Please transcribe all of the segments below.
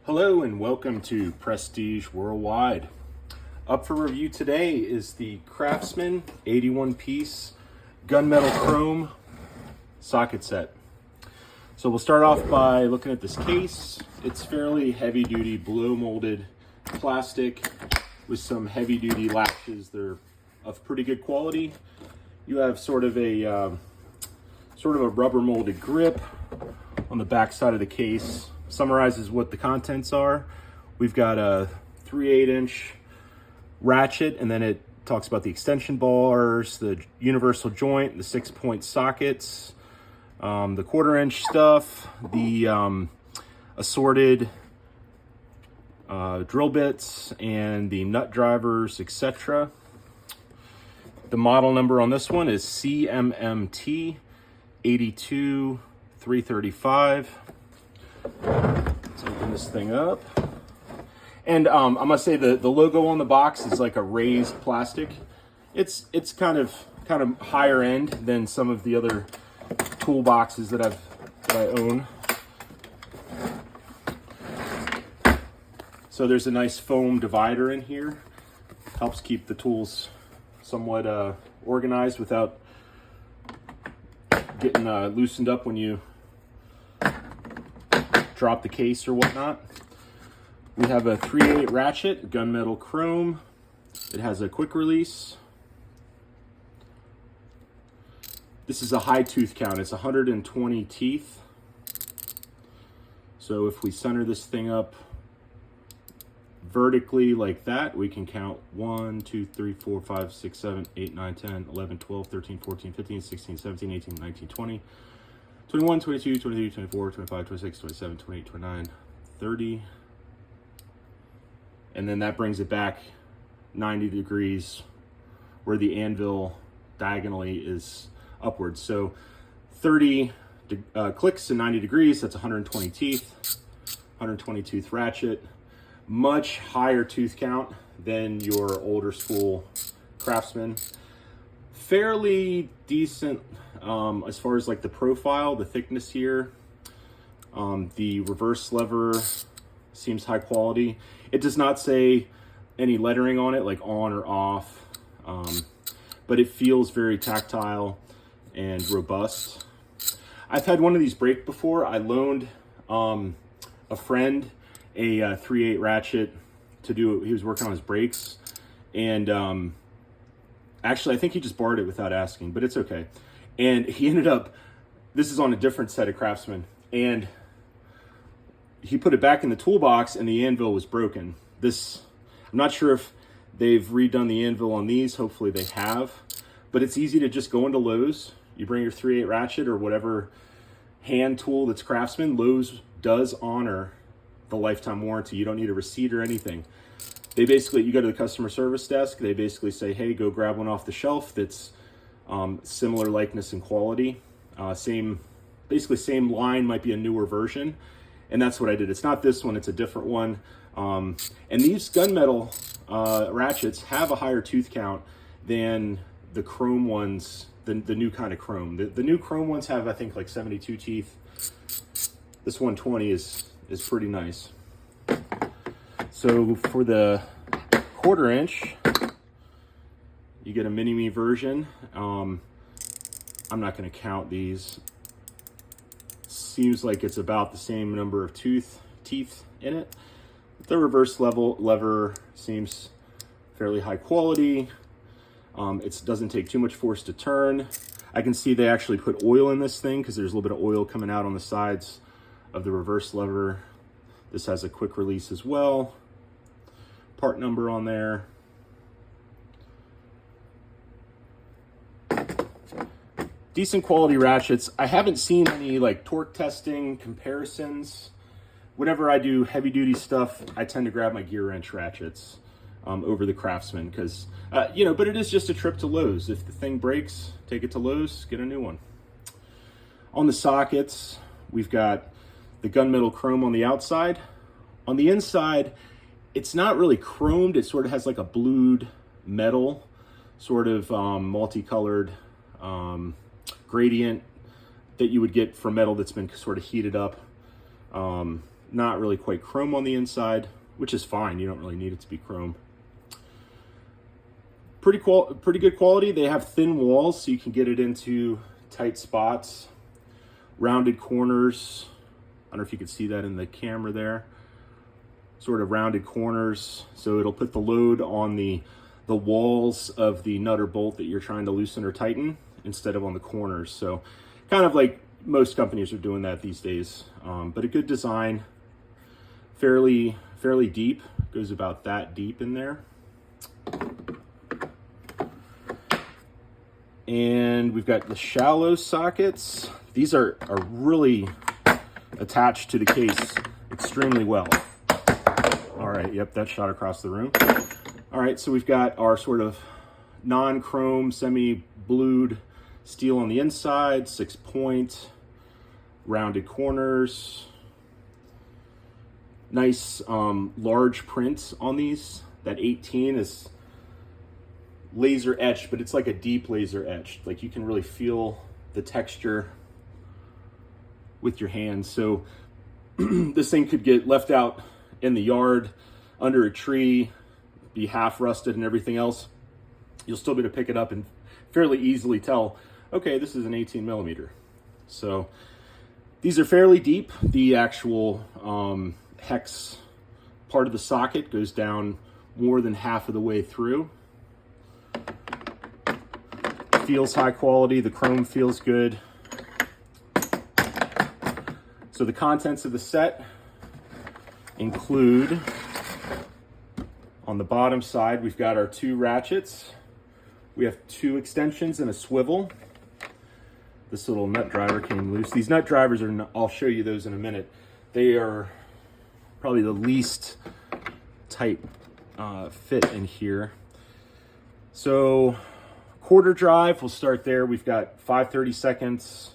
Hello and welcome to Prestige Worldwide. Up for review today is the Craftsman 81-piece gunmetal chrome socket set. So we'll start off by looking at this case. It's fairly heavy-duty blow molded plastic with some heavy-duty latches. They're of pretty good quality. You have sort of a rubber molded grip on the back side of the case. Summarizes what the contents are. We've got a 3/8-inch ratchet, and then it talks about the extension bars, the universal joint, the 6-point sockets, the 1/4-inch stuff, the assorted drill bits, and the nut drivers, etc. The model number on this one is CMMT 82335. Let's open this thing up. And I must say the logo on the box is like a raised plastic. It's kind of higher end than some of the other toolboxes that I own. So there's a nice foam divider in here. Helps keep the tools somewhat organized without getting loosened up when you drop the case or whatnot. We have a 3/8 ratchet, gunmetal chrome. It has a quick release. This is a high tooth count. It's 120 teeth. So if we center this thing up vertically like that, we can count 1, 2, 3, 4, 5, 6, 7, 8, 9, 10, 11, 12, 13, 14, 15, 16, 17, 18, 19, 20. 21, 22, 23, 24, 25, 26, 27, 28, 29, 30. And then that brings it back 90 degrees where the anvil diagonally is upwards. So 30 clicks and 90 degrees, that's 120 teeth, 120 tooth ratchet. Much higher tooth count than your older school Craftsman. Fairly decent as far as like the profile, the thickness here. The reverse lever seems high quality. It does not say any lettering on it, like on or off, but it feels very tactile and robust. I've had one of these break before. I loaned a friend a 3/8 ratchet to do. He was working on his brakes, and actually I think he just borrowed it without asking, but it's okay. And he ended up, this is on a different set of Craftsman, and he put it back in the toolbox and the anvil was broken. I'm not sure if they've redone the anvil on these. Hopefully they have, but it's easy to just go into Lowe's. You bring your 3/8 ratchet or whatever hand tool that's Craftsman. Lowe's does honor the lifetime warranty. You don't need a receipt or anything. They basically, you go to the customer service desk, they basically say, hey, go grab one off the shelf that's similar likeness and quality. Basically same line, might be a newer version. And that's what I did. It's not this one, it's a different one. And these gunmetal ratchets have a higher tooth count than the chrome ones, the new kind of chrome. The new chrome ones have, I think, like 72 teeth. This 120 is pretty nice. So for the 1/4-inch, you get a mini-me version. I'm not going to count these. Seems like it's about the same number of teeth in it. The reverse lever seems fairly high quality. It doesn't take too much force to turn. I can see they actually put oil in this thing because there's a little bit of oil coming out on the sides of the reverse lever. This has a quick release as well. Part number on there. Decent quality ratchets. I haven't seen any like torque testing comparisons. Whenever I do heavy duty stuff, I tend to grab my gear wrench ratchets over the Craftsman because, but it is just a trip to Lowe's. If the thing breaks, take it to Lowe's, get a new one. On the sockets, we've got the gunmetal chrome on the outside. On the inside, it's not really chromed. It sort of has like a blued metal, sort of multicolored gradient that you would get for metal that's been sort of heated up. not really quite chrome on the inside, which is fine. You don't really need it to be chrome. Pretty good quality. They have thin walls, so you can get it into tight spots. Rounded corners. I don't know if you can see that in the camera there. Sort of rounded corners, so it'll put the load on the walls of the nut or bolt that you're trying to loosen or tighten instead of on the corners. So kind of like most companies are doing that these days. But a good design, fairly deep, goes about that deep in there. And we've got the shallow sockets. These are really attached to the case extremely well. All right, yep, that shot across the room. All right, so we've got our sort of non-chrome, semi-blued steel on the inside, 6-point, rounded corners. Nice large print on these. That 18 is laser etched, but it's like a deep laser etched. Like you can really feel the texture with your hands. So this thing could get left out in the yard under a tree, be half rusted and everything else. You'll still be able to pick it up and fairly easily tell, okay, this is an 18 millimeter. So these are fairly deep. The actual hex part of the socket goes down more than half of the way through. Feels high quality. The chrome feels good. So the contents of the set include, on the bottom side, we've got our 2 ratchets. We have 2 extensions and a swivel. This little nut driver came loose. These nut drivers are, I'll show you those in a minute. They are probably the least tight fit in here. So quarter drive, we'll start there. We've got 5/32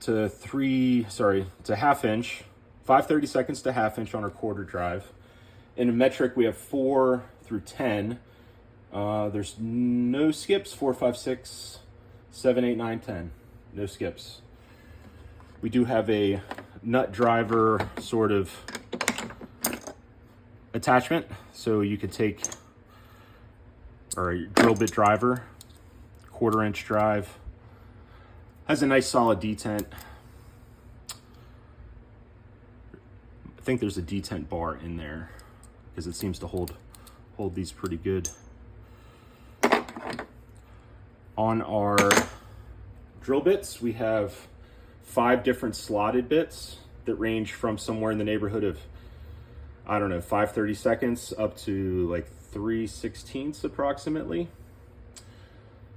to half inch. 5/32 to half inch on our quarter drive. In a metric, we have 4 through 10. There's no skips, 4, 5, 6, 7, 8, 9, 10. No skips. We do have a nut driver sort of attachment. So you could take, or a drill bit driver, 1/4 inch drive. Has a nice solid detent. I think there's a detent bar in there because it seems to hold these pretty good. On our drill bits, we have 5 different slotted bits that range from somewhere in the neighborhood of, I don't know, 5/32 up to like 3/16 approximately.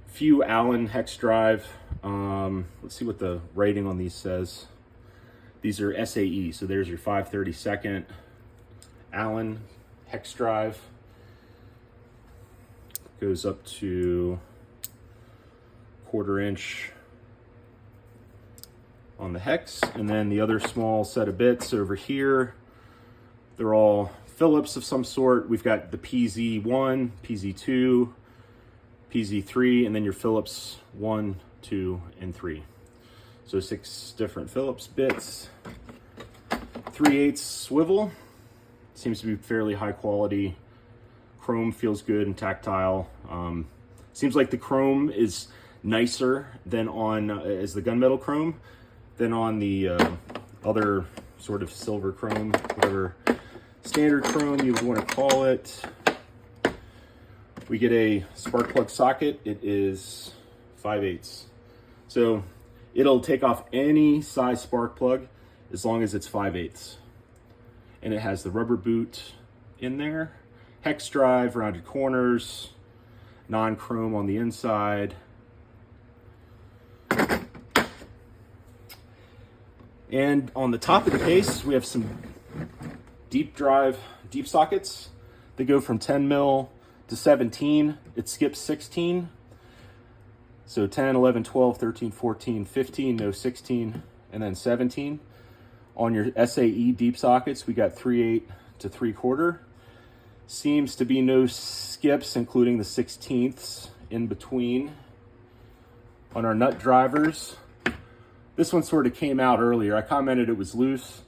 Few Allen hex drive. Let's see what the rating on these says. These are SAE, so there's your 5/32 Allen hex drive. Goes up to 1/4 inch on the hex, and then the other small set of bits over here, they're all Phillips of some sort. We've got the PZ1, PZ2, PZ3, and then your Phillips 1, 2, and 3. So 6 different Phillips bits. 3/8 swivel. Seems to be fairly high quality. Chrome feels good and tactile. Seems like the chrome is nicer than on, as the gunmetal chrome, than on the other sort of silver chrome, whatever standard chrome you would want to call it. We get a spark plug socket. It is 5/8. So it'll take off any size spark plug as long as it's 5/8. And it has the rubber boot in there. Hex drive, rounded corners, non-chrome on the inside. And on the top of the case, we have some deep sockets. They go from 10 mil to 17. It skips 16. So 10, 11, 12, 13, 14, 15, no 16, and then 17. On your SAE deep sockets, we got 3/8 to 3/4. Seems to be no skips, including the 16ths in between. On our nut drivers, this one sort of came out earlier. I commented it was loose,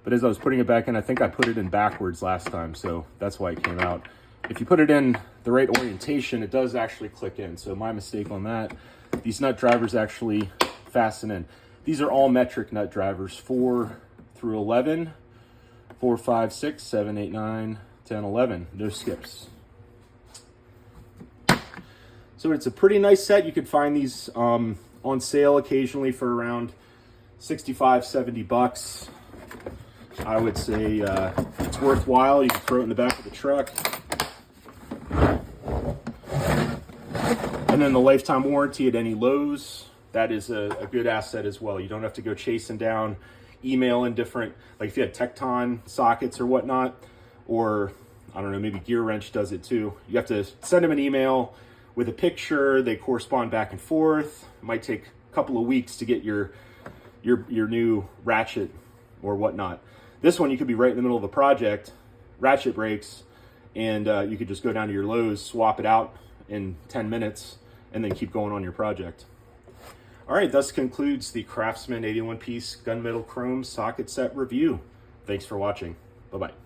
But as I was putting it back in, I think I put it in backwards last time, so that's why it came out. If you put it in the right orientation, it does actually click in. So my mistake on that. These nut drivers actually fasten in. These are all metric nut drivers, 4 through 11, 4, 5, 6, 7, 8, 9, 10, 11. No skips. So it's a pretty nice set. You could find these on sale occasionally for around 65, 70 bucks. I would say it's worthwhile. You can throw it in the back of the truck. And then the lifetime warranty at any Lowe's, that is a good asset as well. You don't have to go chasing down, emailing different, like if you had Tecton sockets or whatnot, or I don't know, maybe Gear Wrench does it too. You have to send them an email with a picture. They correspond back and forth. It might take a couple of weeks to get your new ratchet or whatnot. This one, you could be right in the middle of a project, ratchet breaks, and you could just go down to your Lowe's, swap it out in 10 minutes, and then keep going on your project. All right, thus concludes the Craftsman 81-piece gunmetal chrome socket set review. Thanks for watching. Bye-bye.